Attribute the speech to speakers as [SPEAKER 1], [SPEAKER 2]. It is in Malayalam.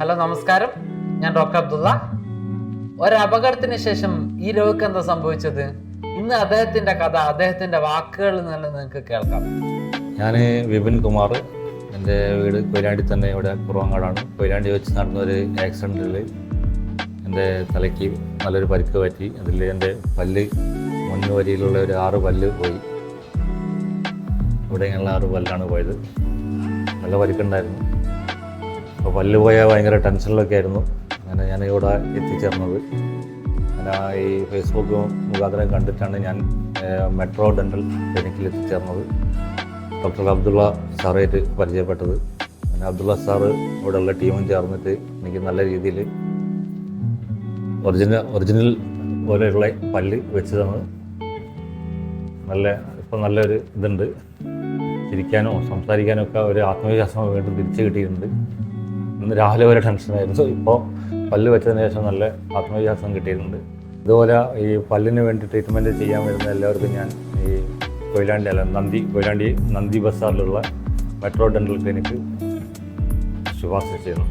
[SPEAKER 1] ഹലോ നമസ്കാരം, ഞാൻ ഡോക്ടർ അബ്ദുള്ള. ഒരപകടത്തിന് ശേഷം ഈ രോഗിക്ക് എന്താ സംഭവിച്ചത്? ഇന്ന് അദ്ദേഹത്തിന്റെ കഥ, അദ്ദേഹത്തിന്റെ വാക്കുകളിൽ നിന്ന് നിങ്ങൾക്ക് കേൾക്കാം.
[SPEAKER 2] ഞാൻ വിപിൻ കുമാർ. എൻ്റെ വീട് കൊയിലാണ്ടി തന്നെ, ഇവിടെ കുറവങ്ങാടാണ്. കൊയിലാണ്ടി വെച്ച് നടന്നൊരു ആക്സിഡൻറ്റിൽ എൻ്റെ തലയ്ക്ക് നല്ലൊരു പരിക്ക് പറ്റി. അതിൽ എൻ്റെ പല്ല് മുൻവരിയിലുള്ള ഒരു 6 പല്ല് പോയി. ഇവിടെ ഇങ്ങനെയുള്ള 6 പല്ലാണ് പോയത്. നല്ല പരിക്കുണ്ടായിരുന്നു. അപ്പോൾ പല്ല് പോയാൽ ഭയങ്കര ടെൻഷനിലൊക്കെ ആയിരുന്നു. അങ്ങനെ ഞാൻ ഇവിടെ എത്തിച്ചേർന്നത്. ഞാൻ ഈ ഫേസ്ബുക്ക് മുഖാന്തരം കണ്ടിട്ടാണ് ഞാൻ മെട്രോ ഡെൻ്റൽ ക്ലിനിക്കിൽ എത്തിച്ചേർന്നത്. ഡോക്ടർ അബ്ദുള്ള സാറായിട്ട് പരിചയപ്പെട്ടത്. അങ്ങനെ അബ്ദുള്ള സാറ് ഇവിടെയുള്ള ടീമും ചേർന്നിട്ട് എനിക്ക് നല്ല രീതിയിൽ ഒറിജിനൽ പോലെയുള്ള പല്ല് വെച്ച് തന്നത്. ഇപ്പം നല്ലൊരു ഇതുണ്ട്. ചിരിക്കാനോ സംസാരിക്കാനോ ഒക്കെ ഒരു ആത്മവിശ്വാസം വീണ്ടും തിരിച്ചു കിട്ടിയിട്ടുണ്ട്. ഇന്ന് രാവിലെ വരെ ടെൻഷനായിരുന്നു. ഇപ്പോൾ പല്ല് വെച്ചതിന് ശേഷം നല്ല ആത്മവിശ്വാസം കിട്ടിയിട്ടുണ്ട്. ഇതുപോലെ ഈ പല്ലിന് വേണ്ടി ട്രീറ്റ്മെൻറ്റ് ചെയ്യാൻ വരുന്ന എല്ലാവർക്കും ഞാൻ ഈ കൊയിലാണ്ടി നന്ദി ബസാറിലുള്ള മെട്രോ ഡെൻ്റൽ ക്ലിനിക്ക് ശുപാർശ ചെയ്യുന്നു.